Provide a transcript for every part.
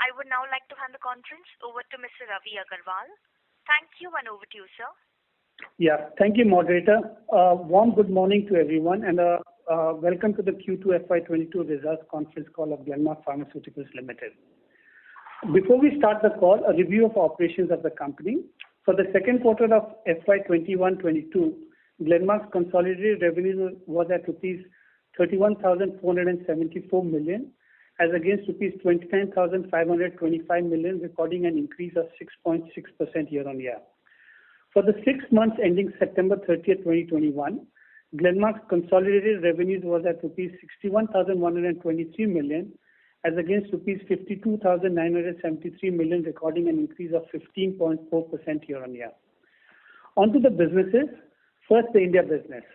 I would now like to hand the conference over to Mr. Ravi Agarwal. Thank you, and over to you, sir. Yeah, thank you, moderator. Warm good morning to everyone, and welcome to the Q2 FY22 results conference call of Glenmark Pharmaceuticals Limited. Before we start the call, a review of operations of the company. For the second quarter of FY21-22, Glenmark's consolidated revenue was at rupees 31,474 million, as against rupees 29,525 million, recording an increase of 6.6% year-on-year. For the 6 months ending September 30th, 2021, Glenmark's consolidated revenues was at rupees 61,123 million, as against rupees 52,973 million, recording an increase of 15.4% year-on-year. On to the businesses. First, the India business.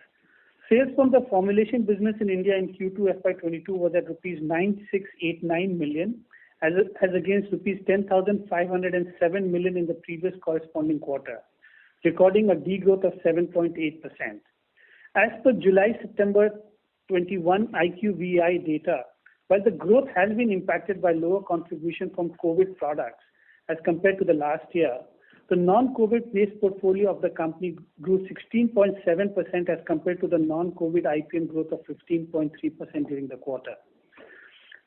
Sales from the formulation business in India in Q2 FY22 was at rupees 9689 million, as against rupees 10,507 million in the previous corresponding quarter, recording a degrowth of 7.8%. As per July-September 21 IQVIA data, while the growth has been impacted by lower contribution from COVID products as compared to the last year, the non-COVID-based portfolio of the company grew 16.7% as compared to the non-COVID IPM growth of 15.3% during the quarter.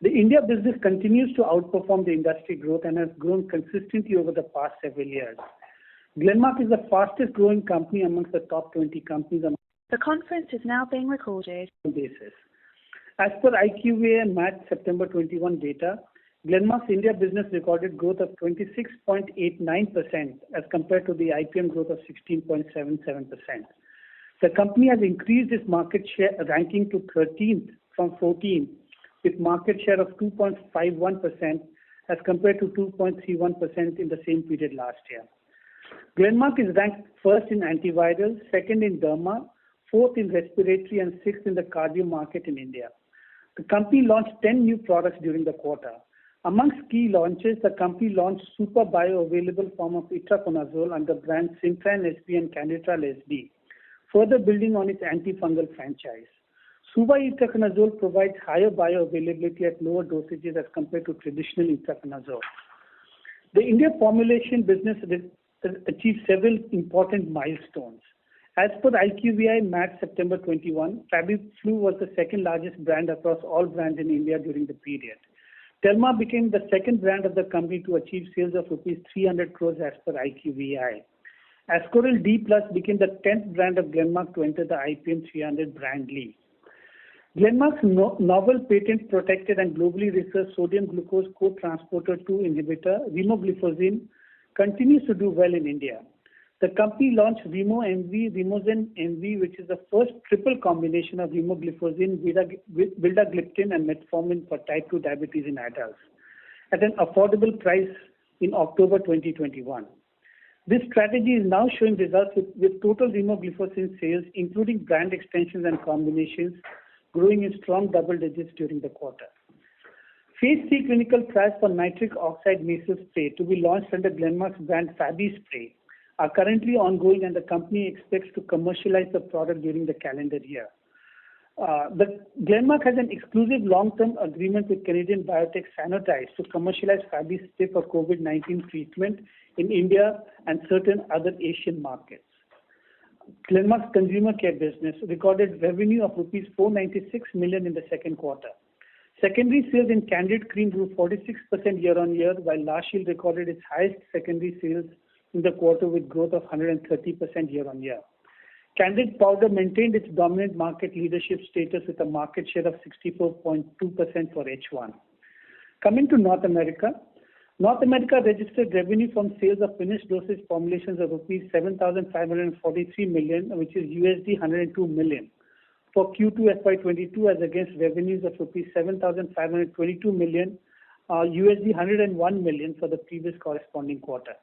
The India business continues to outperform the industry growth and has grown consistently over the past several years. Glenmark is the fastest growing company amongst the top 20 companies on the conference is now being recorded. Basis. As per IQVIA March September 21 data, Glenmark's India business recorded growth of 26.89% as compared to the IPM growth of 16.77%. The company has increased its market share ranking to 13th from 14th, with market share of 2.51% as compared to 2.31% in the same period last year. Glenmark is ranked first in antiviral, second in derma, fourth in respiratory, and sixth in the cardio market in India. The company launched 10 new products during the quarter. Amongst key launches, the company launched super bioavailable form of itraconazole under brands Sintran SB and Canditrol SB, further building on its antifungal franchise. Suba itraconazole provides higher bioavailability at lower dosages as compared to traditional itraconazole. The India formulation business achieved several important milestones. As per IQVIA March September 21, FabiFlu was the second largest brand across all brands in India during the period. Telma became the second brand of the company to achieve sales of rupees 300 crores as per IQVIA. Ascoril D Plus became the 10th brand of Glenmark to enter the IPM 300 brand league. Glenmark's novel patent protected and globally researched sodium glucose co-transporter 2 inhibitor, remogliflozin, continues to do well in India. The company launched Remo MV, Remozen MV, which is the first triple combination of remogliflozin, vildagliptin, and metformin for type 2 diabetes in adults at an affordable price in October 2021. This strategy is now showing results with total remogliflozin sales, including brand extensions and combinations, growing in strong double digits during the quarter. Phase 3 clinical trials for nitric oxide nasal spray to be launched under Glenmark's brand Fabi Spray are currently ongoing, and the company expects to commercialize the product during the calendar year. Glenmark has an exclusive long-term agreement with Canadian biotech Sanotize to commercialize Fabi Spray for COVID-19 treatment in India and certain other Asian markets. Glenmark's consumer care business recorded revenue of rupees 496 million in the second quarter. Secondary sales in Candid Cream grew 46% year-on-year, while La Shield recorded its highest secondary sales in the quarter with growth of 130% year-on-year. Candid Powder maintained its dominant market leadership status with a market share of 64.2% for H1. Coming to North America, North America registered revenue from sales of finished dosage formulations of rupees 7,543 million, which is USD 102 million, for Q2 FY22 as against revenues of rupees 7,522 million, USD 101 million for the previous corresponding quarter.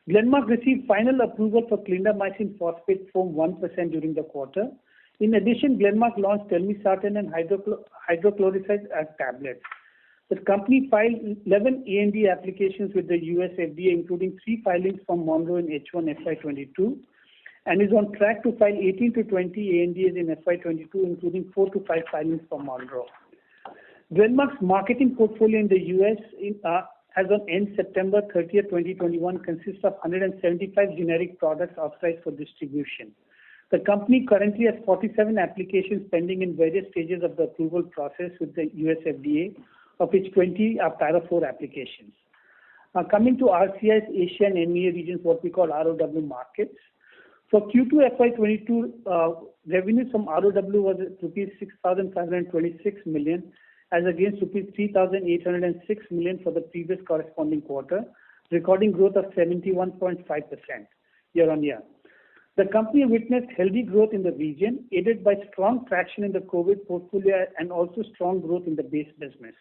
Glenmark received final approval for clindamycin phosphate foam 1% during the quarter. In addition, Glenmark launched telmisartan and hydrochloride as tablets. The company filed 11 ANDA applications with the US FDA, including 3 filings from Monroe in H1 FY22, and is on track to file 18 to 20 ANDAs in FY22, including 4 to 5 filings from Monroe. Glenmark's marketing portfolio in the US as on end September 30th, 2021 consists of 175 generic products authorized for distribution. The company currently has 47 applications pending in various stages of the approval process with the US FDA, of which 20 are Para 4 applications. Coming to RCI's Asia and MEA regions, what we call ROW markets. For Q2 FY22, revenues from ROW was at rupees 6,526 million as against rupees 3,806 million for the previous corresponding quarter, recording growth of 71.5% year-on-year. The company witnessed healthy growth in the region, aided by strong traction in the COVID portfolio and also strong growth in the base business.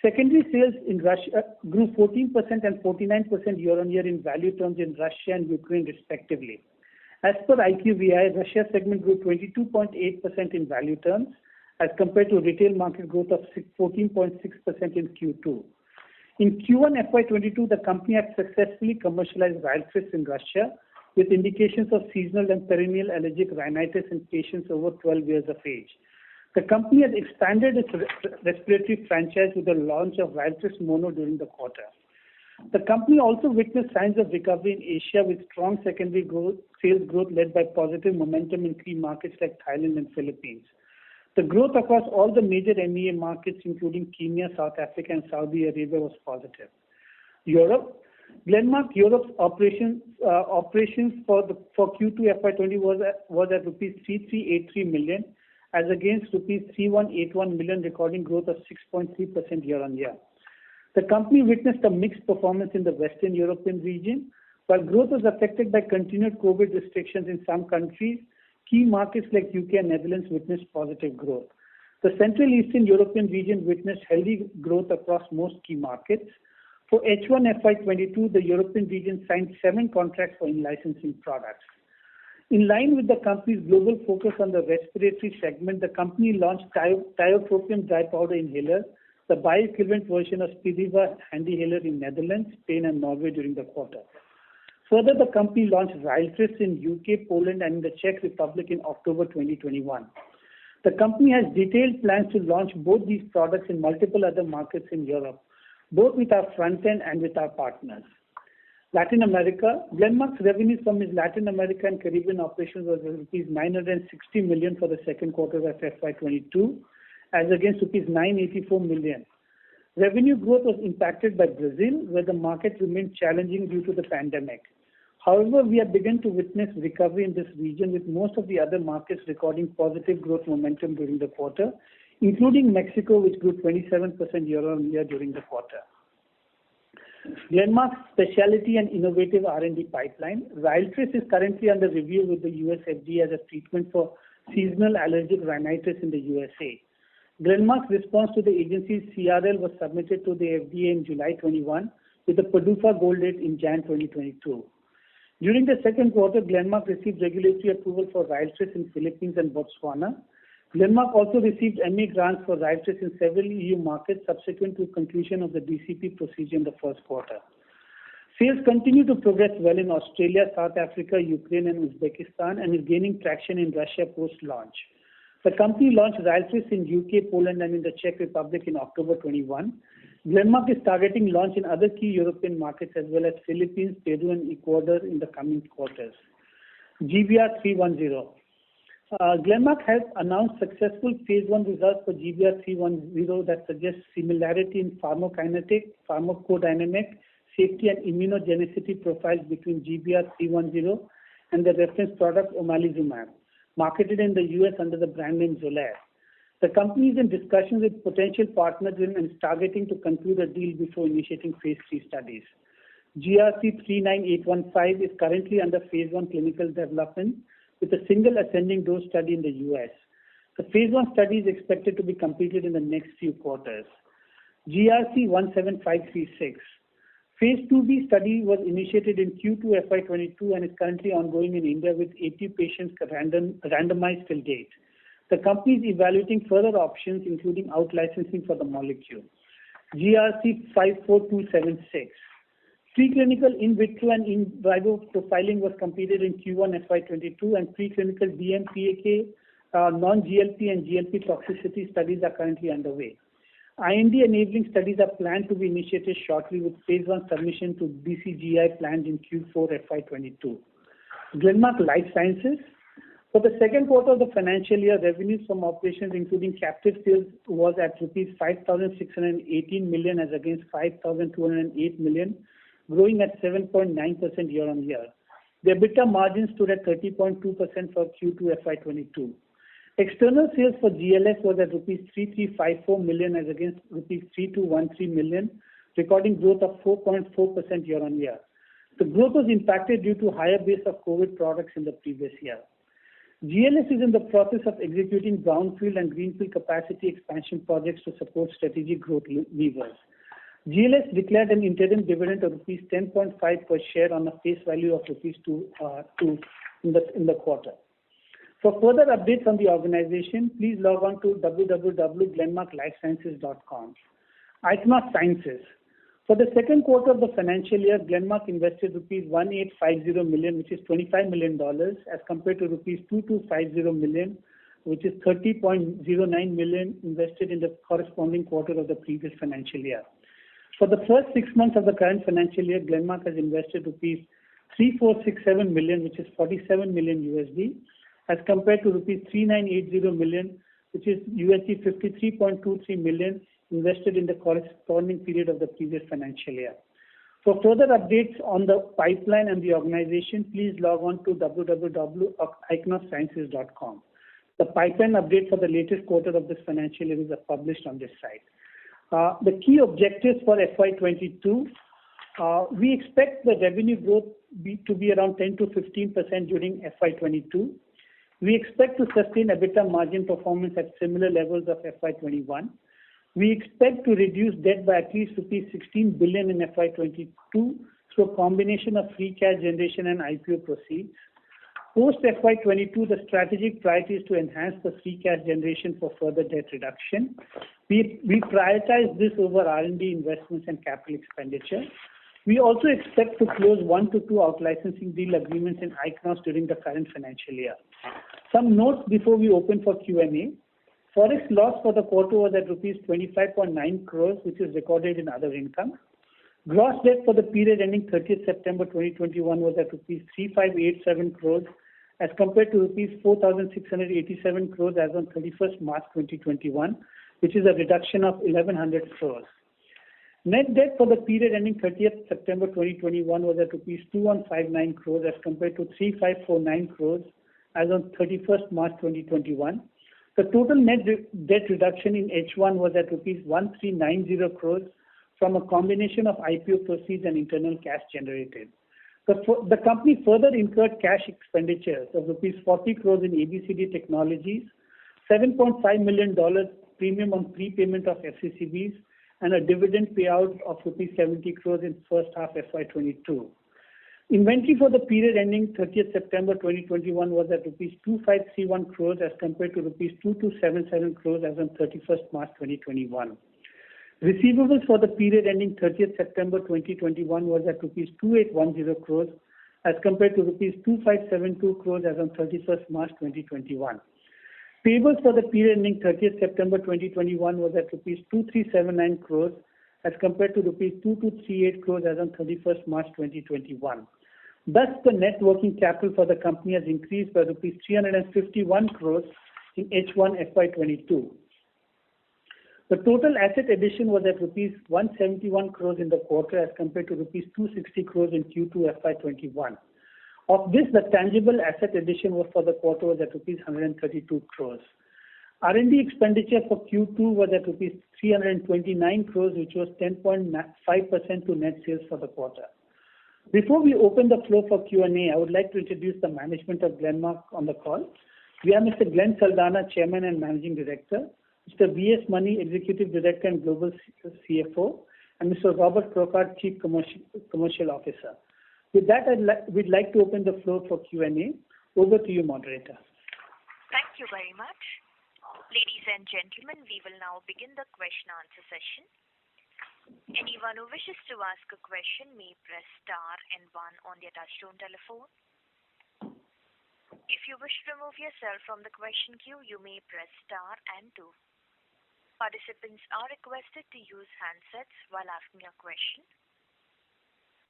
Secondary sales in Russia grew 14% and 49% year-on-year in value terms in Russia and Ukraine respectively. As per IQVIA, Russia segment grew 22.8% in value terms as compared to retail market growth of 14.6% in Q2. In Q1 FY22, the company had successfully commercialized Ryaltris in Russia with indications of seasonal and perennial allergic rhinitis in patients over 12 years of age. The company has expanded its respiratory franchise with the launch of Ryaltris Mono during the quarter. The company also witnessed signs of recovery in Asia with strong secondary sales growth led by positive momentum in key markets like Thailand and Philippines. The growth across all the major MEA markets, including Kenya, South Africa, and Saudi Arabia, was positive. Europe. Glenmark Europe's operations for Q2 FY20 was at rupees 3383 million as against rupees 3181 million, recording growth of 6.3% year-on-year. The company witnessed a mixed performance in the Western European region. While growth was affected by continued COVID restrictions in some countries, key markets like UK and Netherlands witnessed positive growth. The Central Eastern European region witnessed healthy growth across most key markets. For H1 FY22, the European region signed 7 contracts for in-licensing products. In line with the company's global focus on the respiratory segment, the company launched tiotropium dry powder inhaler, the bioequivalent version of Spiriva HandiHaler in Netherlands, Spain, and Norway during the quarter. Further, the company launched Ryaltris in UK, Poland, and the Czech Republic in October 2021. The company has detailed plans to launch both these products in multiple other markets in Europe, both with our front end and with our partners. Latin America. Glenmark's revenues from its Latin America and Caribbean operations was rupees 960 million for the second quarter of FY22 as against rupees 984 million. Revenue growth was impacted by Brazil, where the market remained challenging due to the pandemic. However, we have begun to witness recovery in this region, with most of the other markets recording positive growth momentum during the quarter, including Mexico, which grew 27% year-on-year during the quarter. Glenmark's specialty and innovative R&D pipeline. Ryaltris is currently under review with the US FDA as a treatment for seasonal allergic rhinitis in the USA. Glenmark's response to the agency's CRL was submitted to the FDA in July 21 with a PDUFA goal date in Jan 2022. During the second quarter, Glenmark received regulatory approval for Ryaltris in Philippines and Botswana. Glenmark also received MA grants for Ryaltris in several EU markets subsequent to conclusion of the DCP procedure in the first quarter. Sales continue to progress well in Australia, South Africa, Ukraine, and Uzbekistan, and is gaining traction in Russia post-launch. The company launched Ryaltris in UK, Poland, and in the Czech Republic in October 21. Glenmark is targeting launch in other key European markets as well as Philippines, Peru, and Ecuador in the coming quarters. GBR 310. Glenmark has announced successful phase 1 results for GBR 310 that suggest similarity in pharmacokinetic, pharmacodynamic, safety, and immunogenicity profiles between GBR 310 and the reference product omalizumab, marketed in the US under the brand name Xolair. The company is in discussions with potential partners and is targeting to conclude a deal before initiating phase 3 studies. GRC 39815 is currently under phase 1 clinical development with a single ascending dose study in the US. The phase 1 study is expected to be completed in the next few quarters. GRC 17536. Phase 2B study was initiated in Q2 FY22 and is currently ongoing in India with 80 patients randomized till date. The company is evaluating further options, including out-licensing for the molecule. GRC 54276. Preclinical in vitro and in vivo profiling was completed in Q1 FY22 and preclinical DMPK, non-GLP and GLP toxicity studies are currently underway. IND enabling studies are planned to be initiated shortly with phase 1 submission to DCGI planned in Q4 FY22. Glenmark Life Sciences. For the second quarter of the financial year, revenues from operations including captive sales was at rupees 5,618 million as against 5,208 million, growing at 7.9% year-on-year. The EBITDA margin stood at 30.2% for Q2 FY22. External sales for GLS was at rupees 3354 million as against rupees 3213 million, recording growth of 4.4% year-on-year. The growth was impacted due to higher base of COVID products in the previous year. GLS is in the process of executing brownfield and greenfield capacity expansion projects to support strategic growth levers. GLS declared an interim dividend of rupees 10.5 per share on a face value of rupees 2 in the quarter. For further updates on the organization, please log on to www.glenmarklifesciences.com. Ichnos Sciences. For the second quarter of the financial year, Glenmark invested rupees 1850 million, which is $25 million, as compared to rupees 2250 million, which is 30.09 million invested in the corresponding quarter of the previous financial year. For the first 6 months of the current financial year, Glenmark has invested rupees 3467 million, which is $47 million USD, as compared to rupees 3980 million, which is USD 53.23 million invested in the corresponding period of the previous financial year. For further updates on the pipeline and the organization, please log on to www.ichnossciences.com. The pipeline update for the latest quarter of this financial year is published on this site. The key objectives for FY22, we expect the revenue growth to be around 10 to 15% during FY22. We expect to sustain EBITDA margin performance at similar levels of FY21. We expect to reduce debt by at least rupees 16 billion in FY22 through a combination of free cash generation and IPO proceeds. Post FY22, the strategic priority is to enhance the free cash generation for further debt reduction. We prioritize this over R&D investments and capital expenditure. We also expect to close 1 to 2 out-licensing deal agreements in Ichnos during the current financial year. Some notes before we open for Q&A. Forex loss for the quarter was at rupees 25.9 crores, which is recorded in other income. Gross debt for the period ending 30th September 2021 was at rupees 3587 crores as compared to rupees 4687 crores as on 31st March 2021, which is a reduction of 1100 crores. Net debt for the period ending 30th September 2021 was at rupees 2159 crores as compared to 3549 crores as on 31st March 2021. The total net debt reduction in H1 was at rupees 1390 crores from a combination of IPO proceeds and internal cash generated. The company further incurred cash expenditures of rupees 40 crores in ABCD Technologies, $7.5 million premium on prepayment of FCCBs, and a dividend payout of rupees 70 crores in first half FY22. Inventory for the period ending 30th September 2021 was at rupees 2531 crores as compared to rupees 2277 crores as on 31st March 2021. Receivables for the period ending 30th September 2021 was at rupees 2810 crores as compared to rupees 2572 crores as on 31st March 2021. Payables for the period ending 30th September 2021 was at rupees 2379 crores as compared to rupees 2238 crores as on 31st March 2021. Thus, the net working capital for the company has increased by rupees 351 crores in H1 FY22. The total asset addition was at rupees 171 crores in the quarter as compared to rupees 260 crores in Q2 FY21. Of this, the tangible asset addition for the quarter was at rupees 132 crores. R&D expenditure for Q2 was at rupees 329 crores, which was 10.5% to net sales for the quarter. Before we open the floor for Q&A, I would like to introduce the management of Glenmark on the call. We have Mr. Glenn Saldanha, Chairman and Managing Director, Mr. V.S. Mani, Executive Director and Global CFO, and Mr. Robert Crockart, Chief Commercial Officer. With that, we'd like to open the floor for Q&A. Over to you, moderator. Thank you very much. Ladies and gentlemen, we will now begin the question-answer session. Anyone who wishes to ask a question may press star and 1 on their touchtone telephone. If you wish to remove yourself from the question queue, you may press star and 2. Participants are requested to use handsets while asking a question.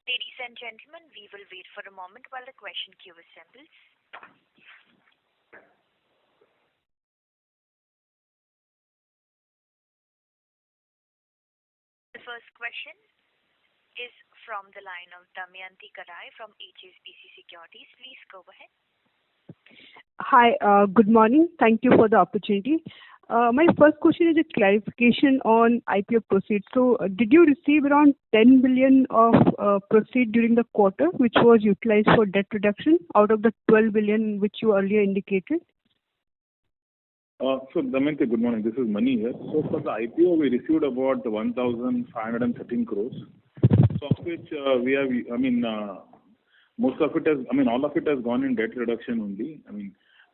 Ladies and gentlemen, we will wait for a moment while the question queue assembles. The first question is from the line of Damayanti Kerai from HSBC Securities. Please go ahead. Hi, good morning. Thank you for the opportunity. My first question is a clarification on IPO proceeds. So, did you receive around 10 billion of proceeds during the quarter, which was utilized for debt reduction out of the 12 billion which you earlier indicated? So, Damayanti, good morning. This is Mani here. So, for the IPO, we received about 1,513 crores. So, of which we have, most of it has, all of it has gone in debt reduction only.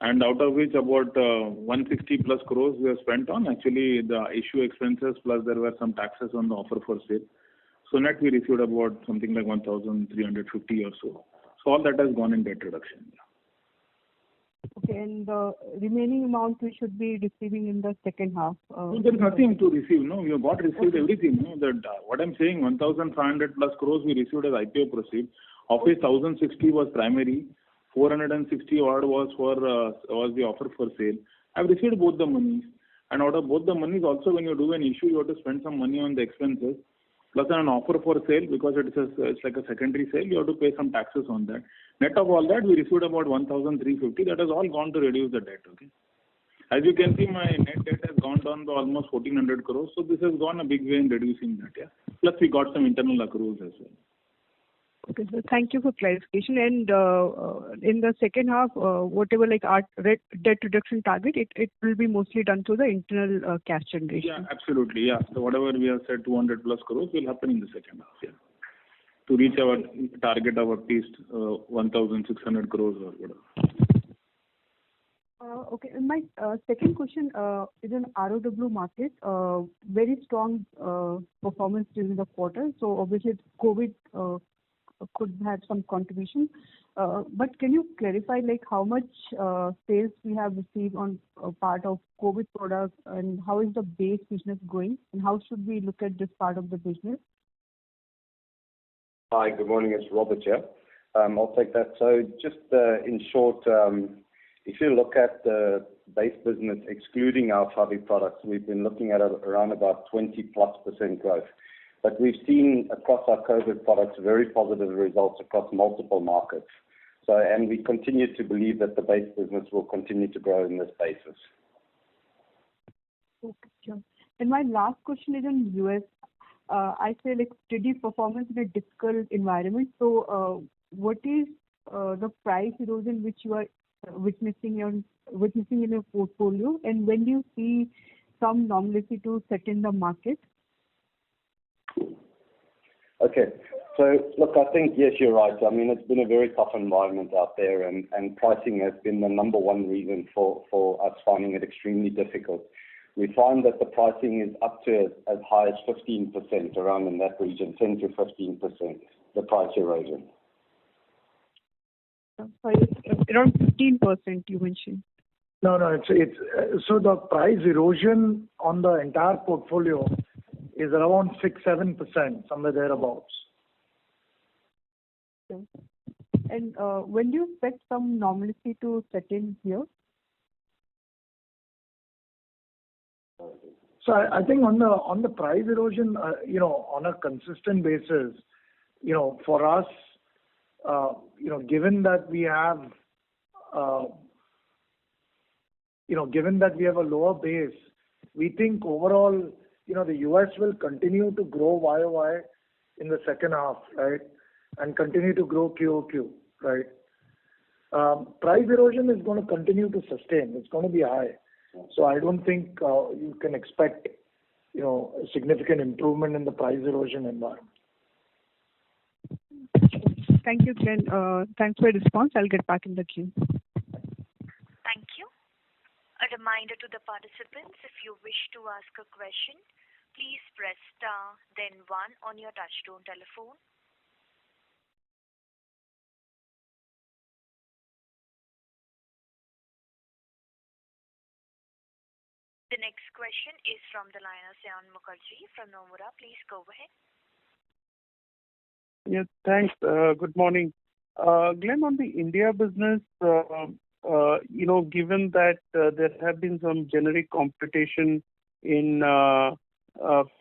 And out of which about 160 plus crores we have spent on actually the issue expenses, plus there were some taxes on the offer for sale. So, net we received about something like 1,350 or so. So, all that has gone in debt reduction. Okay, and the remaining amount we should be receiving in the second half? No, there is nothing to receive. No, we have received everything. No, that what I'm saying, 1,500 plus crores we received as IPO proceeds. Of which 1,060 was primary, 460 odd was the offer for sale. I've received both the monies, and out of both the monies also, when you do an issue, you have to spend some money on the expenses. Plus an offer for sale, because it's like a secondary sale, you have to pay some taxes on that. Net of all that, we received about 1,350. That has all gone to reduce the debt. Okay. As you can see, my net debt has gone down to almost 1,400 crores. So this has gone a big way in reducing that. Yeah. Plus we got some internal accruals as well. Okay, so thank you for clarification. And in the second half, whatever like our debt reduction target, it will be mostly done through the internal cash generation. Yeah, absolutely. Yeah. So whatever we have said, 200 plus crores will happen in the second half. Yeah. To reach our target of at least 1,600 crores or whatever. Okay, and my second question is on ROW market. Very strong performance during the quarter. So obviously COVID could have some contribution. But can you clarify like how much sales we have received on part of COVID products, and how is the base business going, and how should we look at this part of the business? Hi, good morning. It's Robert here. I'll take that. So just in short, if you look at the base business, excluding our Fabi products, we've been looking at around about 20+% growth. But we've seen across our COVID products very positive results across multiple markets. So, and we continue to believe that the base business will continue to grow in this basis. Okay, sure. And my last question is on US. I say like steady performance in a difficult environment. So, what is the price erosion which you are witnessing in your portfolio, and when do you see some normalcy to set in the market? Okay. So, look, I think, yes, you're right. I mean, it's been a very tough environment out there, and pricing has been the number one reason for us finding it extremely difficult. We find that the pricing is up to as high as 15%, around in that region, 10 to 15%, the price erosion. Sorry, around 15% you mentioned. No, it's so the price erosion on the entire portfolio is around 6-7%, somewhere thereabouts. Okay. And when do you expect some normalcy to set in here? So I think on the price erosion, on a consistent basis, for us, given that we have, given that we have a lower base, we think overall, the US will continue to grow YOY in the second half, right, and continue to grow QOQ, right. Price erosion is going to continue to sustain. It's going to be high. So I don't think you can expect, a significant improvement in the price erosion environment. Thank you, Glenn. Thanks for your response. I'll get back in the queue. Thank you. A reminder to the participants, if you wish to ask a question, please press star, then 1 on your touchtone telephone. The next question is from the line of Saion Mukherjee from Nomura. Please go ahead. Yes, thanks. Good morning. Glenn, on the India business, given that there have been some generic competition in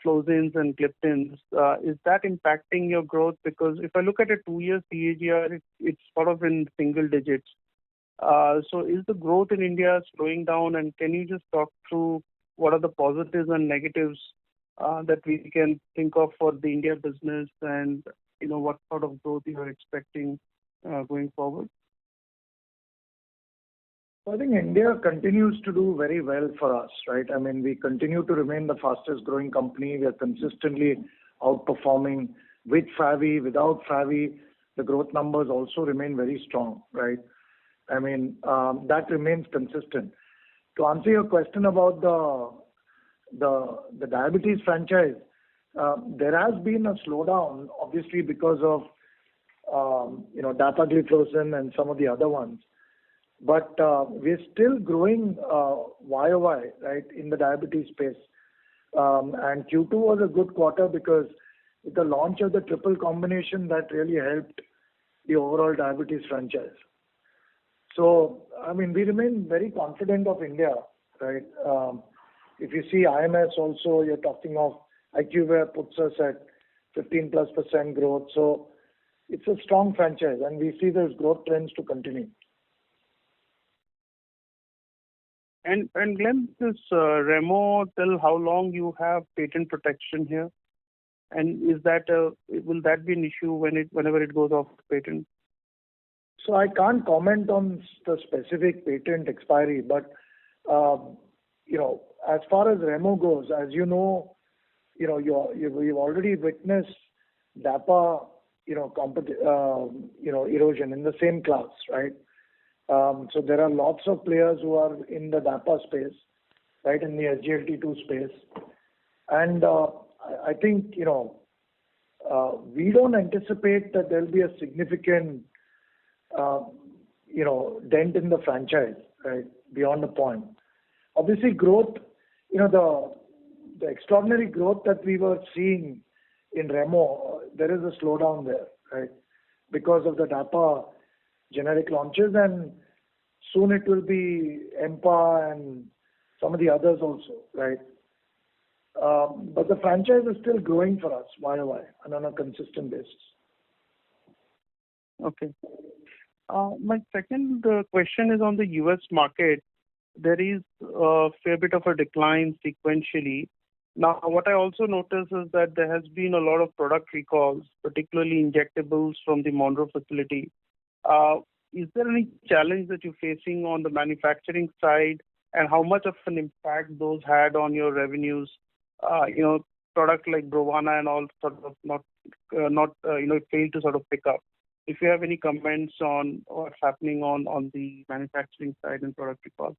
Flozins and Gliptins, is that impacting your growth? Because if I look at a 2-year CAGR, it's sort of in single digits. So is the growth in India slowing down? And can you just talk through what are the positives and negatives that we can think of for the India business, and what sort of growth you are expecting going forward? I think India continues to do very well for us, right? I mean, we continue to remain the fastest growing company. We are consistently outperforming with Favi, without Favi. The growth numbers also remain very strong, right? I mean, that remains consistent. To answer your question about the diabetes franchise, there has been a slowdown, obviously, because of dapagliflozin and some of the other ones. But we're still growing YOY, right, in the diabetes space. And Q2 was a good quarter because with the launch of the triple combination, that really helped the overall diabetes franchise. So, I mean, we remain very confident of India, right? If you see IMS also, you're talking of IQVIA puts us at 15+% growth. So it's a strong franchise, and we see those growth trends to continue. And Glenn, this Remo, till how long you have patent protection here? And will that be an issue whenever it goes off patent? So I can't comment on the specific patent expiry, but as far as Remo goes, as you've already witnessed DAPA, erosion in the same class, right? So there are lots of players who are in the DAPA space, right, in the SGLT2 space. And I think, we don't anticipate that there'll be a significant, dent in the franchise, right, beyond the point. Obviously, growth, the extraordinary growth that we were seeing in Remo, there is a slowdown there, right, because of the DAPA generic launches, and soon it will be EMPA and some of the others also, right? But the franchise is still growing for us YOY and on a consistent basis. Okay. My second question is on the US market. There is a fair bit of a decline sequentially. Now, what I also notice is that there has been a lot of product recalls, particularly injectables from the Monroe facility. Is there any challenge that you're facing on the manufacturing side, and how much of an impact those had on your revenues? Product like Brovana and all sort of not failed to sort of pick up. If you have any comments on what's happening on the manufacturing side and product recalls.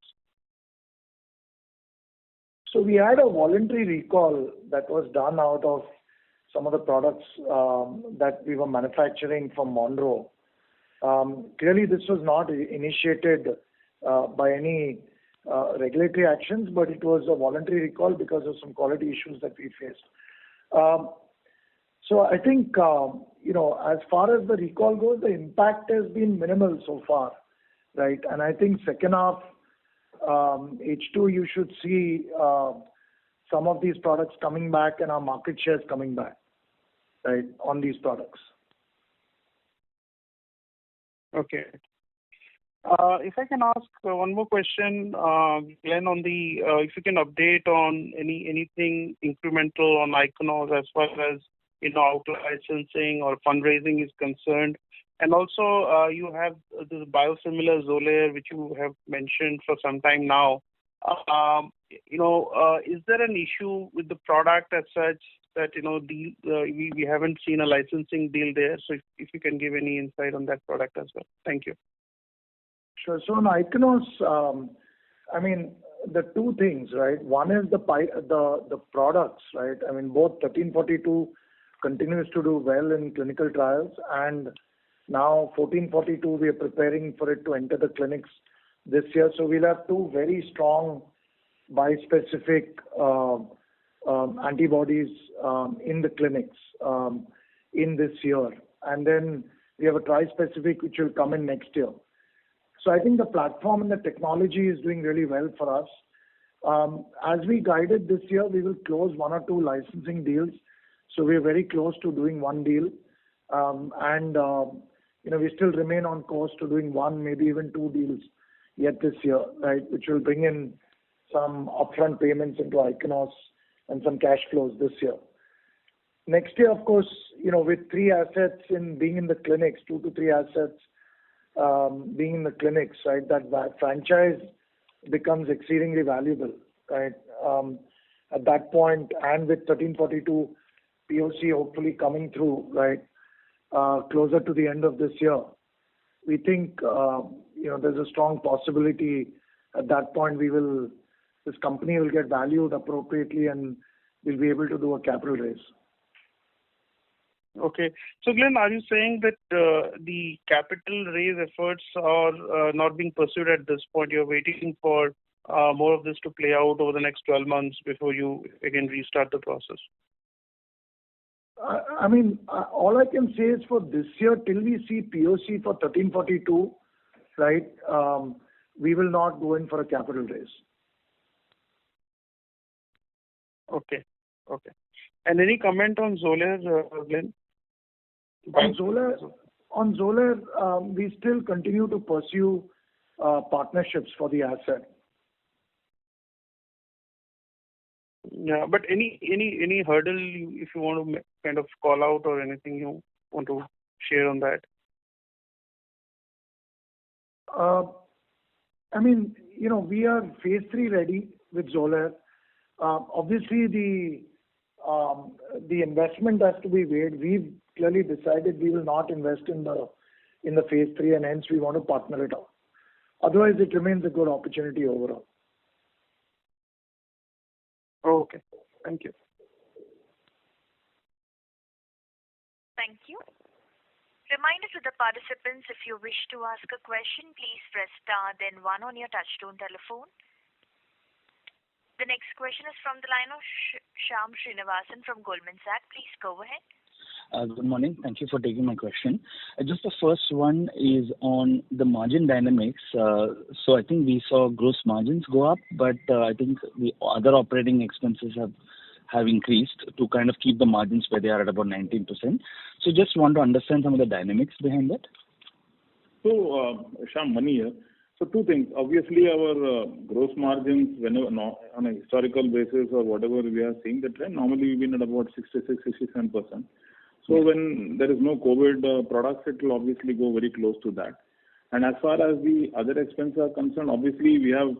So we had a voluntary recall that was done out of some of the products that we were manufacturing from Monroe. Clearly, this was not initiated by any regulatory actions, but it was a voluntary recall because of some quality issues that we faced. So I think, as far as the recall goes, the impact has been minimal so far, right? And I think second half, H2, you should see some of these products coming back and our market shares coming back, right, on these products. Okay. If I can ask one more question, Glenn, on the if you can update on anything incremental on Ichnos as far as out licensing or fundraising is concerned, and also you have this biosimilar Xolair which you have mentioned for some time now. Is there an issue with the product as such that we haven't seen a licensing deal there? So if you can give any insight on that product as well. Thank you. Sure. So on Ichnos, I mean, the two things, right? One is the products, right? I mean, both 1342 continues to do well in clinical trials, and now 1442 we are preparing for it to enter the clinics this year. So we'll have two very strong bispecific antibodies in the clinics in this year. And then we have a trispecific which will come in next year. So I think the platform and the technology is doing really well for us. As we guided this year, we will close 1 or 2 licensing deals. So we are very close to doing 1 deal. We still remain on course to doing 1, maybe even 2 deals yet this year, right? Which will bring in some upfront payments into Ichnos and some cash flows this year. Next year, of course, with 3 assets being in the clinics, 2 to 3 assets being in the clinics, right? That franchise becomes exceedingly valuable, right? At that point, and with 1342 POC hopefully coming through, right? Closer to the end of this year, we think there's a strong possibility at that point this company will get valued appropriately and we'll be able to do a capital raise. Okay. So Glenn, are you saying that the capital raise efforts are not being pursued at this point? You're waiting for more of this to play out over the next 12 months before you again restart the process? All I can say is for this year, till we see POC for 1342, right, we will not go in for a capital raise. Okay. And any comment on Xolair, Glenn? On Xolair, we still continue to pursue partnerships for the asset. Yeah, but any hurdle if you want to kind of call out or anything you want to share on that? We are phase 3 ready with Xolair. Obviously, the investment has to be weighed. We've clearly decided we will not invest in the phase 3, and hence we want to partner it out. Otherwise, it remains a good opportunity overall. Okay. Thank you. Thank you. Reminder to the participants, if you wish to ask a question, please press star then 1 on your touchtone telephone. The next question is from the line of Shyam Srinivasan from Goldman Sachs. Please go ahead. Good morning. Thank you for taking my question. Just the first one is on the margin dynamics. So I think we saw gross margins go up, but I think the other operating expenses have increased to kind of keep the margins where they are at about 19%. So just want to understand some of the dynamics behind that. So, Shyam, Mani here. So 2 things. Obviously, our gross margins, whenever on a historical basis or whatever we are seeing the trend, normally we've been at about 66-67%. So when there is no COVID products, it will obviously go very close to that. And as far as the other expenses are concerned, obviously we have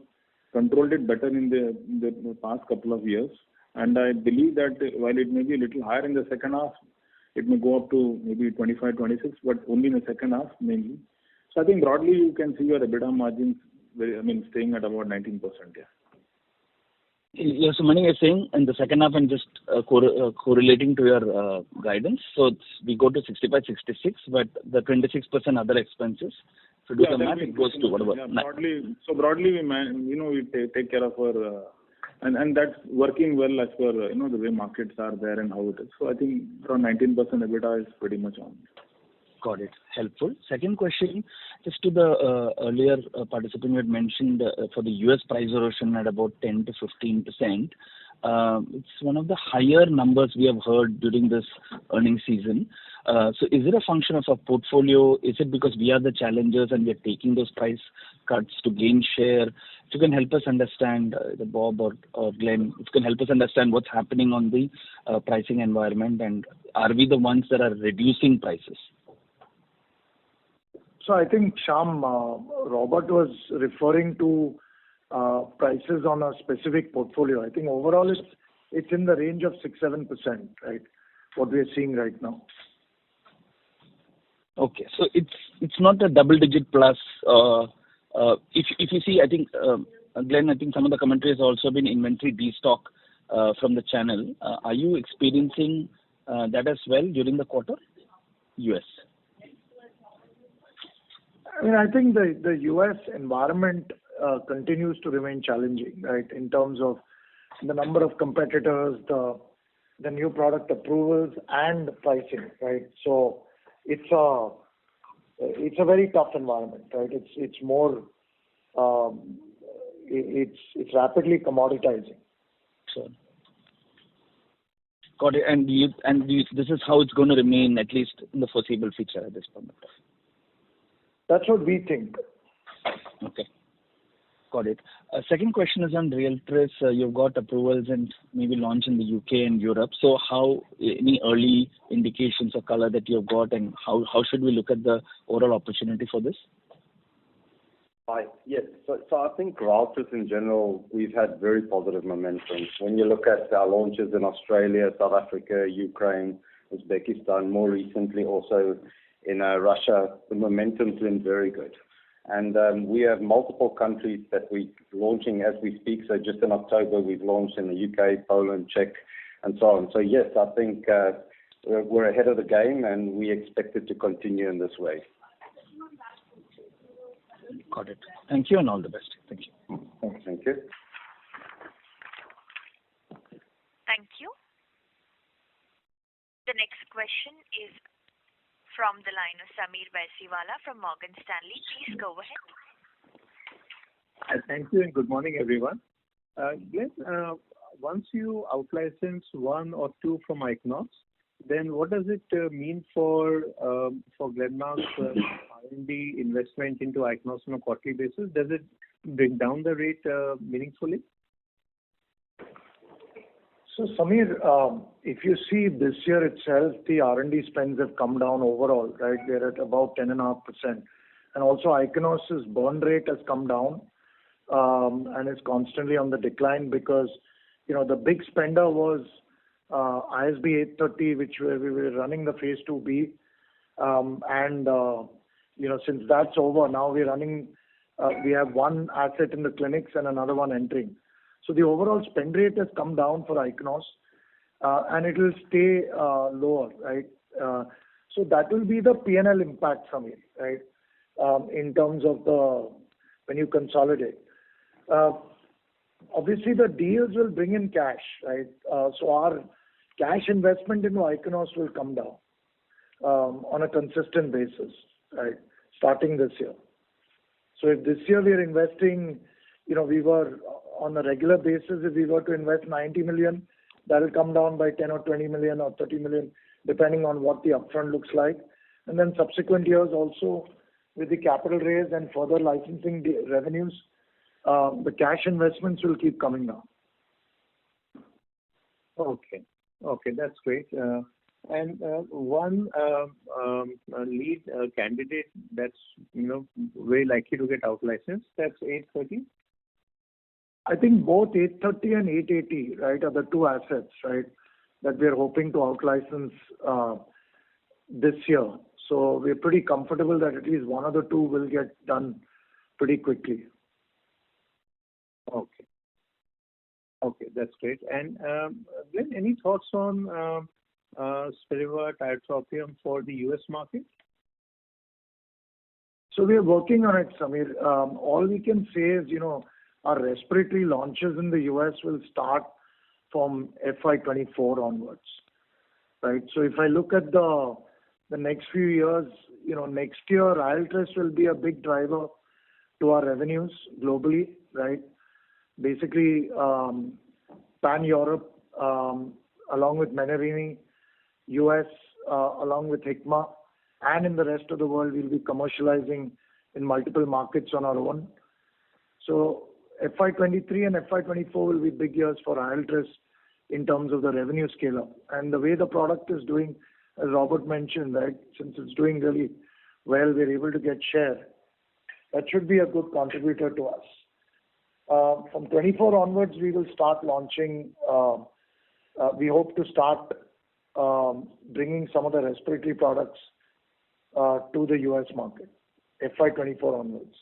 controlled it better in the past couple of years. And I believe that while it may be a little higher in the second half, it may go up to maybe 25, 26, but only in the second half mainly. So I think broadly you can see your EBITDA margins, staying at about 19%. Yeah. Yeah, so Mani is saying in the second half and just correlating to your guidance. So we go to 65, 66, but the 26% other expenses. So do the math, it goes to whatever. Yeah, broadly we take care of our and that's working well as per the way markets are there and how it is. So I think around 19% EBITDA is pretty much on. Got it. Helpful. Second question, just to the earlier participant who had mentioned for the US price erosion at about 10 to 15%. It's one of the higher numbers we have heard during this earnings season. So is it a function of our portfolio? Is it because we are the challengers and we are taking those price cuts to gain share? If you can help us understand, Bob or Glenn, if you can help us understand what's happening on the pricing environment, and are we the ones that are reducing prices? So I think, Shyam, Robert was referring to prices on a specific portfolio. I think overall it's in the range of 6-7%, right? What we are seeing right now. Okay, so it's not a double-digit plus. If you see, I think Glenn, I think some of the commentary has also been inventory destock from the channel. Are you experiencing that as well during the quarter? US. I think the US environment continues to remain challenging, right? In terms of the number of competitors, the new product approvals and pricing, right? So it's a very tough environment, right? It's more, it's rapidly commoditizing. Sure. Got it. This is how it's going to remain, at least in the foreseeable future at this point. That's what we think. Okay. Got it. Second question is on Realtris. You've got approvals and maybe launch in the UK and Europe. So how, any early indications or color that you've got, and how should we look at the overall opportunity for this? Hi. Yes. So I think Realtris in general, we've had very positive momentum. When you look at our launches in Australia, South Africa, Ukraine, Uzbekistan, more recently also in Russia, the momentum's been very good. And we have multiple countries that we're launching as we speak. So just in October, we've launched in the UK, Poland, Czech, and so on. So yes, I think we're ahead of the game, and we expect it to continue in this way. Got it. Thank you and all the best. Thank you. Thank you. Thank you. The next question is from the line of Sameer Baisiwala from Morgan Stanley. Please go ahead. Thank you and good morning, everyone. Glenn, once you out-license one or two from Ichnos, then what does it mean for Glenmark's R&D investment into Ichnos on a quarterly basis? Does it bring down the rate meaningfully? So Sameer, if you see this year itself, the R&D spends have come down overall, right? They're at about 10.5%. And also Ichnos' burn rate has come down and is constantly on the decline because, the big spender was ISB 830, we were running the phase 2B. Since that's over, now we're running, we have one asset in the clinics and another one entering. So the overall spend rate has come down for Ichnos, and it will stay lower, right? So that will be the P&L impact, Sameer, right? In terms of when you consolidate. Obviously, the deals will bring in cash, right? So our cash investment into Ichnos will come down on a consistent basis, right? Starting this year. So if this year we are investing, we were on a regular basis, if we were to invest 90 million, that will come down by 10 or 20 million or 30 million, depending on what the upfront looks like. And then subsequent years also, with the capital raise and further licensing revenues, the cash investments will keep coming down. Okay, that's great. And one lead candidate that's very likely to get out licensed, that's 830. I think both 830 and 880, right, are the two assets, right, that we are hoping to out license this year. So we're pretty comfortable that at least one of the two will get done pretty quickly. Okay, that's great. And Glenn, any thoughts on Spiriva tiotropium for the US market? So we are working on it, Sameer. All we can say is, our respiratory launches in the US will start from FY24 onwards, right? So if I look at the next few years, next year, Ryaltris will be a big driver to our revenues globally, right? Basically, pan-Europe, along with Menarini, US, along with Hikma, and in the rest of the world, we'll be commercializing in multiple markets on our own. So FY23 and FY24 will be big years for Ryaltris in terms of the revenue scale-up. And the way the product is doing, as Robert mentioned, right, since it's doing really well, we're able to get share. That should be a good contributor to us. From 24 onwards, we will start launching. We hope to start bringing some of the respiratory products to the US market, FY24 onwards.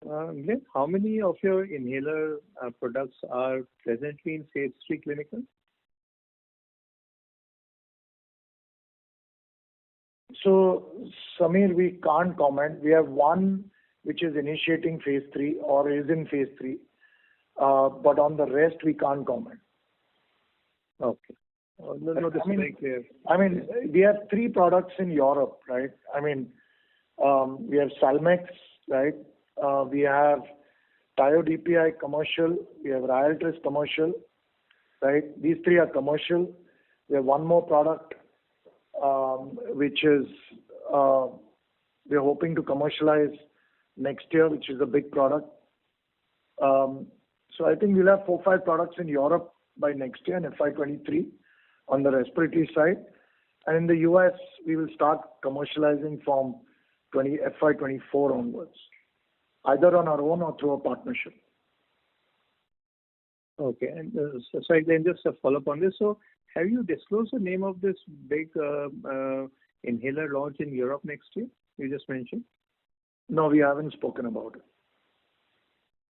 Glenn, how many of your inhaler products are presently in phase 3 clinical? So, Sameer, we can't comment. We have one which is initiating phase 3 or is in phase 3. But on the rest, we can't comment. Okay. No, this is very clear. I mean, we have 3 products in Europe, right? I mean, we have Salmex, right? We have Tio-DPI commercial. We have Ryaltris commercial, right? These 3 are commercial. We have one more product, which is we are hoping to commercialize next year, which is a big product. So I think we'll have 4-5 products in Europe by next year in FY23 on the respiratory side. And in the US, we will start commercializing from FY24 onwards, either on our own or through a partnership. Okay. And so then just a follow-up on this. So have you disclosed the name of this big inhaler launch in Europe next year? You just mentioned. No, we haven't spoken about it.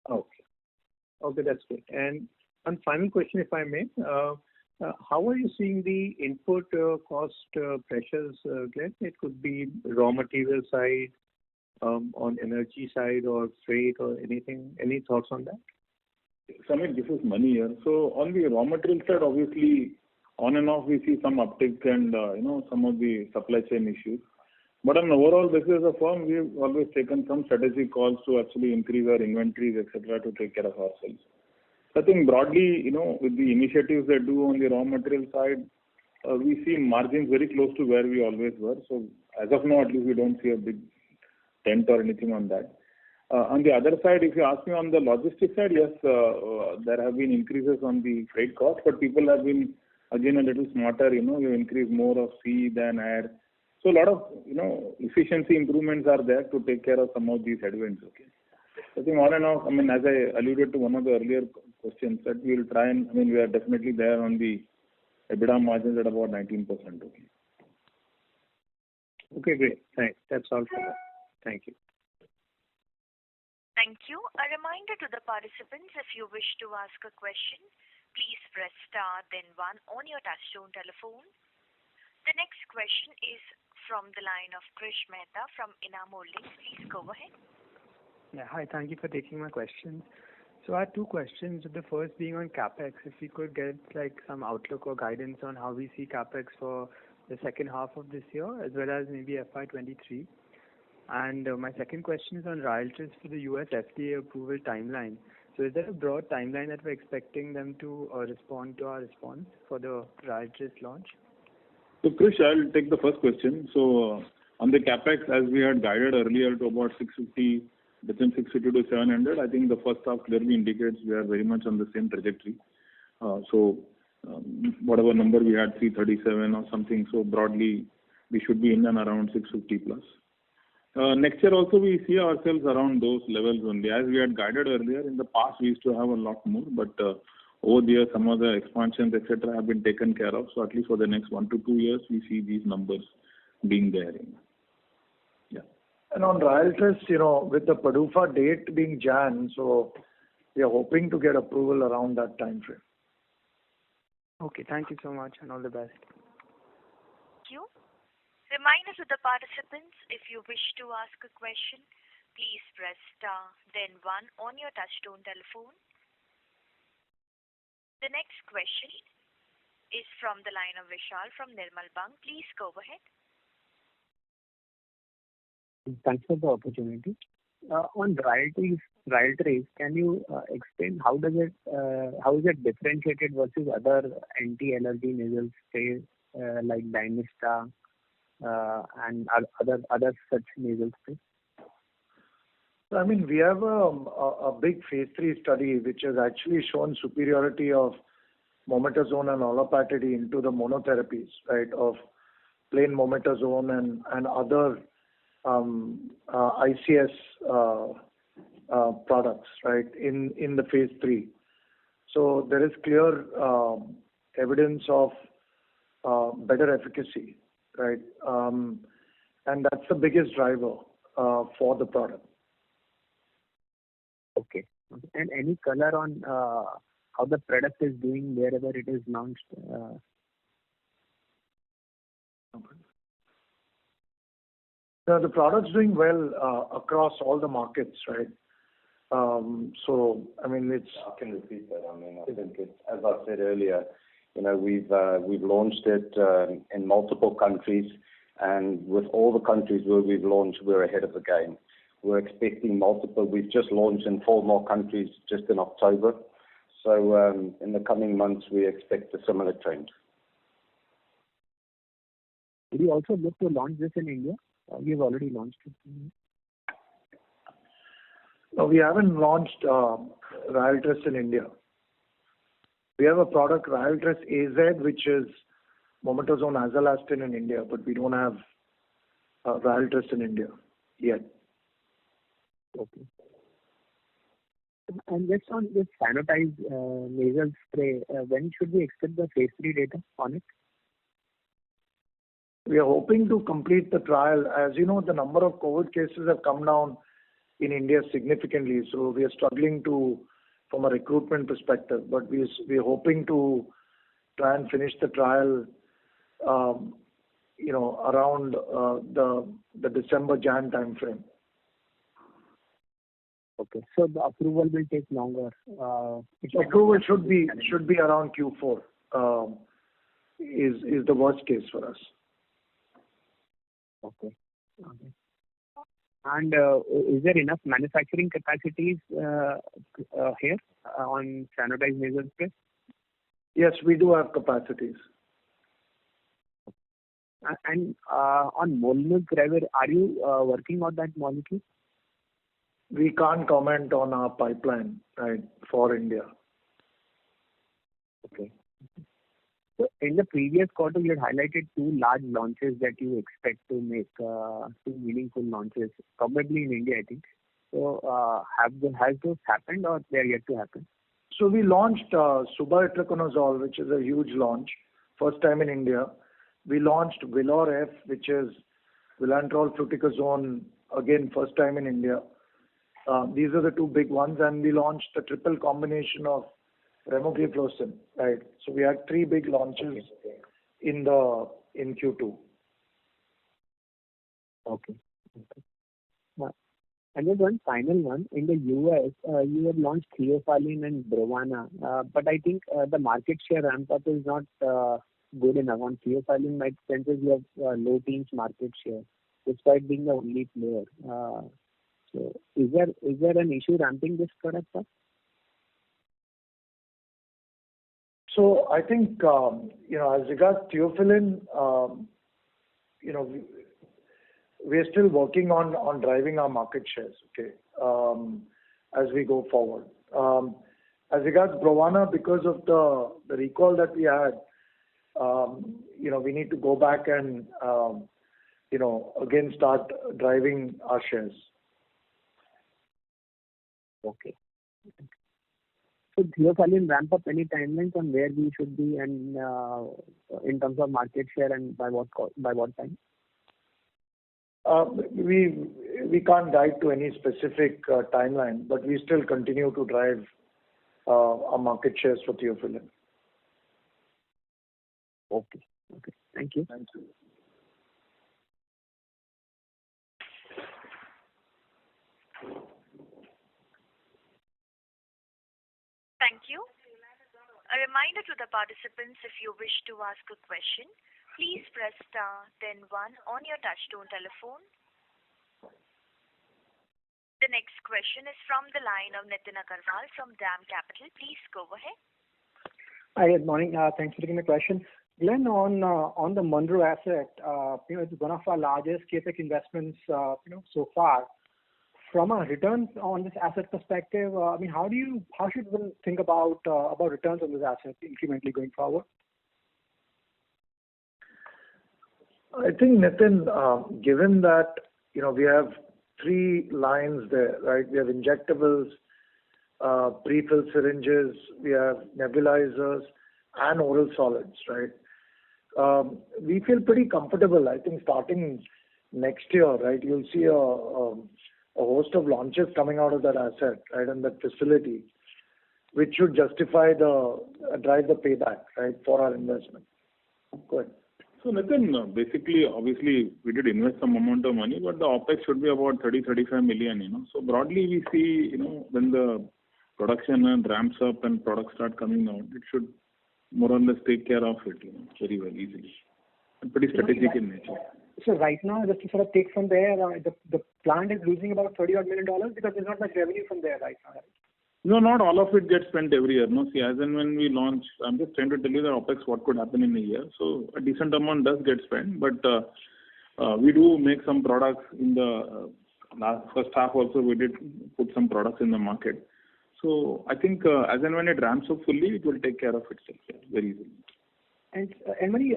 Okay. Okay, that's good. And one final question, if I may. How are you seeing the input cost pressures, Glenn? It could be raw material side, on energy side, or freight, or anything. Any thoughts on that? Samir, this is Mani here. So on the raw material side, obviously, on and off we see some uptick and some of the supply chain issues. But on an overall basis as a firm, we've always taken some strategic calls to actually increase our inventories, etc., to take care of ourselves. So I think broadly, with the initiatives they do on the raw material side, we see margins very close to where we always were. So as of now, at least we don't see a big dent or anything on that. On the other side, if you ask me on the logistics side, yes, there have been increases on the freight cost, but people have been again a little smarter. You increase more of sea than air. So a lot of efficiency improvements are there to take care of some of these headwinds. Okay. I think on and off. I mean, as I alluded to one of the earlier questions, that we will try and we are definitely there on the EBITDA margins at about 19%. Okay. Okay, great. Thanks. That's all for that. Thank you. Thank you. A reminder to the participants, if you wish to ask a question, please press star then 1 on your touchtone telephone. The next question is from the line of Krish Mehta from Enam Holdings. Please go ahead. Yeah, hi. Thank you for taking my question. So I had 2 questions. The first being on capex. If we could get some outlook or guidance on how we see capex for the second half of this year, as well as maybe FY23. And my second question is on Ryaltris for the US FDA approval timeline. So is there a broad timeline that we're expecting them to respond to our response for the Ryaltris launch? So Krish, I'll take the first question. So on the capex, as we had guided earlier to about 650, between 650 to 700, I think the first half clearly indicates we are very much on the same trajectory. So whatever number we had, 337 or something, so broadly we should be in and around 650 plus. Next year also we see ourselves around those levels only. As we had guided earlier, in the past we used to have a lot more, but over the years some of the expansions, etc., have been taken care of. So at least for the next 1 to 2 years, we see these numbers being there. Yeah. And on Ryaltris, with the PDUFA date being Jan, so we are hoping to get approval around that time frame. Okay, thank you so much and all the best. Thank you. Reminder to the participants, if you wish to ask a question, please press star then 1 on your touchtone telephone. The next question is from the line of Vishal from Nirmal Bang. Please go ahead. Thanks for the opportunity. On Ryaltris, can you explain how is it differentiated versus other anti-allergy nasal sprays like Dymista and other such nasal sprays? I mean, we have a big phase 3 study which has actually shown superiority of mometasone and olopatadine into the monotherapies, right, of plain mometasone and other ICS products, right, in the phase 3. So there is clear evidence of better efficacy, right, and that's the biggest driver for the product. Okay. And any color on how the product is doing wherever it is launched? The product's doing well across all the markets, right? So, I mean, it's... I can repeat that. I mean, I think it's, as I said earlier, we've launched it in multiple countries, and with all the countries where we've launched, we're ahead of the game. We're expecting multiple. We've just launched in 4 more countries just in October. So in the coming months, we expect a similar trend. Will you also look to launch this in India? You've already launched it. No, we haven't launched Ryaltris in India. We have a product, Ryaltris AZ, which is mometasone azelastine in India, but we don't have Ryaltris in India yet. Okay. And just on this sanitized nasal spray, when should we expect the phase 3 data on it? We are hoping to complete the trial. As you know, the number of COVID cases have come down in India significantly, so we are struggling from a recruitment perspective. But we are hoping to try and finish the trial, around the December-Jan timeframe. Okay, so the approval will take longer. Approval should be around Q4. Is the worst case for us. Okay. And is there enough manufacturing capacities here on sanitized nasal spray? Yes, we do have capacities. And on Molnupiravir, are you working on that molecule? We can't comment on our pipeline, right, for India. Okay. So in the previous quarter, you had highlighted 2 large launches that you expect to make, 2 meaningful launches, probably in India, I think. So has those happened or they are yet to happen? So we launched Subutetraconazole, which is a huge launch, first time in India. We launched Vilor F, which is Vilantrol Fluticasone, again, first time in India. These are the 2 big ones, and we launched the triple combination of Remogliflozin, right? So we had 3 big launches in Q2. Okay. And then one final one. In the US, you have launched Theophylline and Brovana, but I think the market share ramp up is not good enough. On Theophylline, my sense is you have low teens market share, despite being the only player. So is there an issue ramping this product up? So I think, as regards Theophylline, we are still working on driving our market shares, okay, as we go forward. As regards Brovana, because of the recall that we had, we need to go back and, again start driving our shares. Okay. So Theophylline ramp up, any timelines on where we should be and in terms of market share and by what time? We can't guide to any specific timeline, but we still continue to drive our market shares for Theophylline. Okay. Thank you. Thank you. Thank you. A reminder to the participants, if you wish to ask a question, please press star then 1 on your touchtone telephone. The next question is from the line of Nitin Agarwal from DAM Capital. Please go ahead. Hi, good morning. Thanks for taking the question. Glenn, on the Monroe asset, it's one of our largest CapEx investments, so far. From a returns on this asset perspective, how should one think about returns on this asset incrementally going forward? I think, Nitin, given that we have 3 lines there, right? We have injectables, pre-filled syringes, we have nebulizers, and oral solids, right? We feel pretty comfortable. I think starting next year, right, you'll see a host of launches coming out of that asset, right, and that facility, which should drive the payback, right, for our investment. Go ahead. So Nitin, basically, obviously, we did invest some amount of money, but the OpEx should be about 30-35 million. So broadly, we see, when the production and ramps up and products start coming out, it should more or less take care of it, very well, easily. And pretty strategic in nature. So right now, just to sort of take from there, the plant is losing about $30 million because there's not much revenue from there right now, right? No, not all of it gets spent every year. No, see, as and when we launch, I'm just trying to tell you the OpEx, what could happen in a year. So a decent amount does get spent, but we do make some products in the first half also. We did put some products in the market. So I think as and when it ramps up fully, it will take care of itself very easily. And Anmani,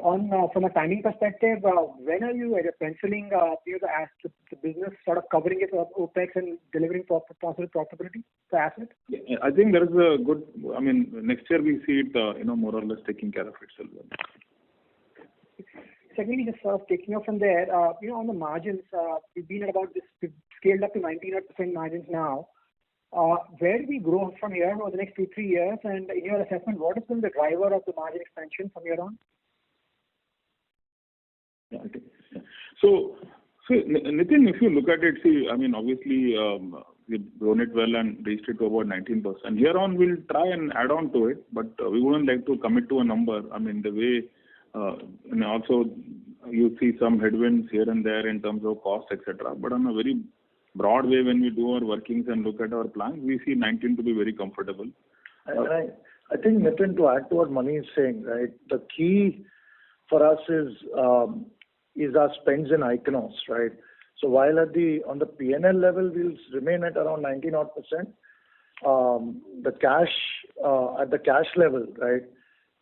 from a timing perspective, when are you penciling the business sort of covering its OpEx and delivering possible profitability for asset? Yeah, I think there is a good. I mean, next year we see it, more or less taking care of itself. Secondly, just sort of taking off from there, on the margins, we've been at about this, we've scaled up to 19% margins now. Where do we grow from here over the next 2-3 years? And in your assessment, what has been the driver of the margin expansion from here on? Yeah, okay. Yeah. So, Nitin, if you look at it, obviously we've grown it well and reached it to about 19%. Here on, we'll try and add on to it, but we wouldn't like to commit to a number. I mean, the way, and also you see some headwinds here and there in terms of cost, etc. But on a very broad way, when we do our workings and look at our plans, we see 19 to be very comfortable. I think, Nitin, to add to what Mani is saying, right, the key for us is our spends in Ichnos, right? So while on the P&L level, we'll remain at around 19-odd%, the cash, at the cash level, right,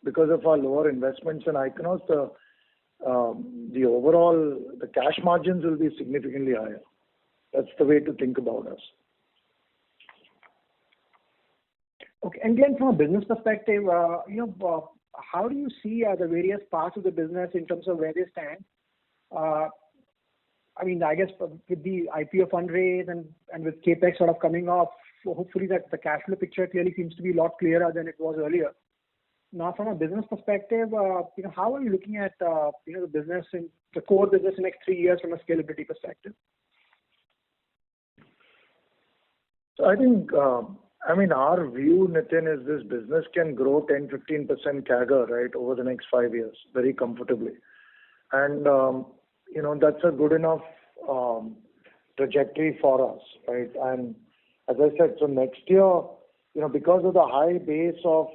because of our lower investments in Ichnos, the overall, the cash margins will be significantly higher. That's the way to think about us. Okay. And Glenn, from a business perspective, how do you see the various parts of the business in terms of where they stand? I guess with the IPO fundraise and with CapEx sort of coming off, hopefully that the cash flow picture clearly seems to be a lot clearer than it was earlier. Now, from a business perspective, how are you looking at the business in the core business in the next 3 years from a scalability perspective? So I think, our view, Nitin, is this business can grow 10-15% CAGR, right, over the next 5 years, very comfortably. And, that's a good enough trajectory for us, right? And as I said, so next year, because of the high base of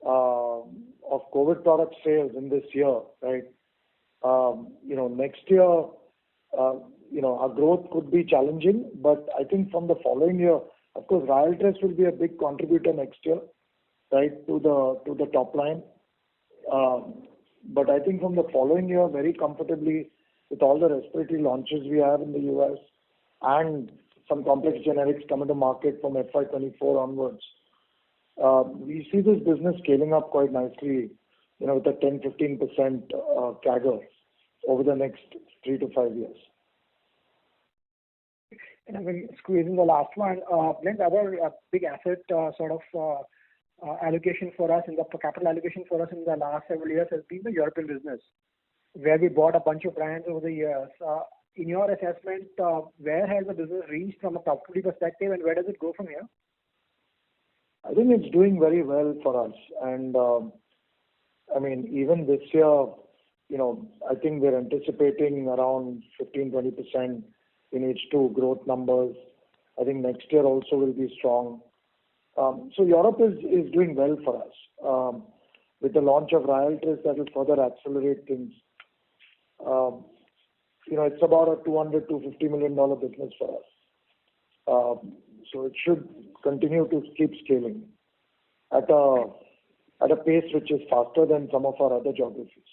COVID product sales in this year, right, next year, our growth could be challenging, but I think from the following year, of course, Ryaltris will be a big contributor next year, right, to the top line. But I think from the following year, very comfortably, with all the respiratory launches we have in the US and some complex generics coming to market from FY24 onwards, we see this business scaling up quite nicely, with a 10-15% CAGR over the next 3 to 5 years. And I'm going to squeeze in the last one. Glenn, our big asset allocation for us, capital allocation for us in the last several years has been the European business, where we bought a bunch of brands over the years. In your assessment, where has the business reached from a profitability perspective, and where does it go from here? I think it's doing very well for us. And, even this year, I think we're anticipating around 15-20% in H2 growth numbers. I think next year also will be strong. So Europe is doing well for us. With the launch of Ryaltris, that will further accelerate things. It's about a $200-250 million business for us. So it should continue to keep scaling at a pace which is faster than some of our other geographies.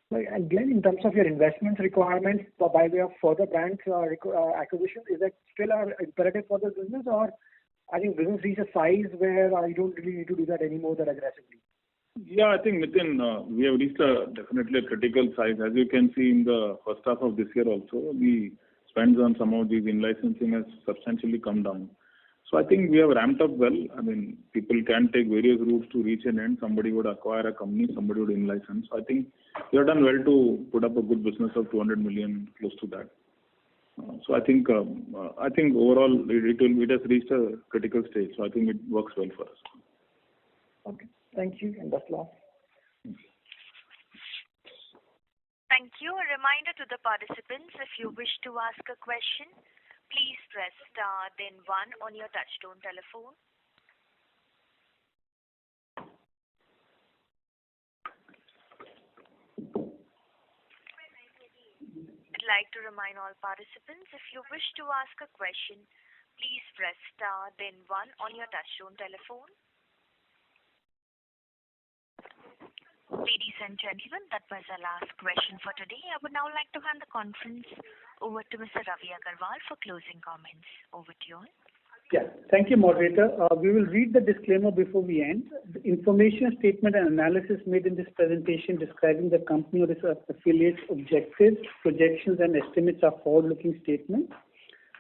Right. And Glenn, in terms of your investment requirements by way of further brands acquisition, is that still an imperative for the business, or I think business reaches a size where you don't really need to do that anymore that aggressively? Yeah, I think, Nitin, we have reached definitely a critical size. As you can see in the first half of this year also, the spends on some of these in-licensing has substantially come down. So I think we have ramped up well. I mean, people can take various routes to reach an end. Somebody would acquire a company, somebody would in-license. So I think we have done well to put up a good business of 200 million, close to that. So I think overall it has reached a critical stage. So I think it works well for us. Okay. Thank you, and best of luck. Thank you. A reminder to the participants, if you wish to ask a question, please press star then 1 on your touchtone telephone. I'd like to remind all participants, if you wish to ask a question, please press star then 1 on your touchtone telephone. Ladies and gentlemen, that was our last question for today. I would now like to hand the conference over to Mr. Ravi Agarwal for closing comments. Over to you all. Yeah. Thank you, moderator. We will read the disclaimer before we end. The information, statement, and analysis made in this presentation describing the company or its affiliates' objectives, projections, and estimates are forward-looking statements.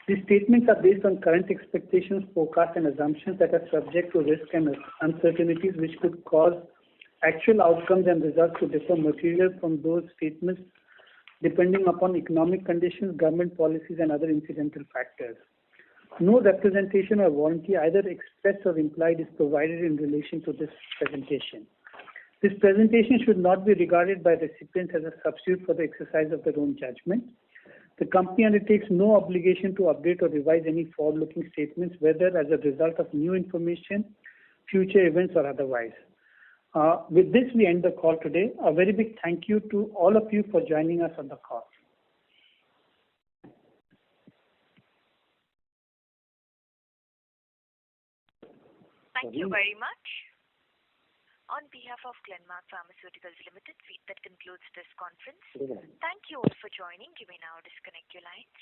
These statements are based on current expectations, forecasts, and assumptions that are subject to risk and uncertainties which could cause actual outcomes and results to differ materially from those statements depending upon economic conditions, government policies, and other incidental factors. No representation or warranty, either expressed or implied, is provided in relation to this presentation. This presentation should not be regarded by recipients as a substitute for the exercise of their own judgment. The company undertakes no obligation to update or revise any forward-looking statements, whether as a result of new information, future events, or otherwise. With this, we end the call today. A very big thank you to all of you for joining us on the call. Thank you very much. On behalf of Glenmark Pharmaceuticals Limited, that concludes this conference. Thank you all for joining. You may now disconnect your lines.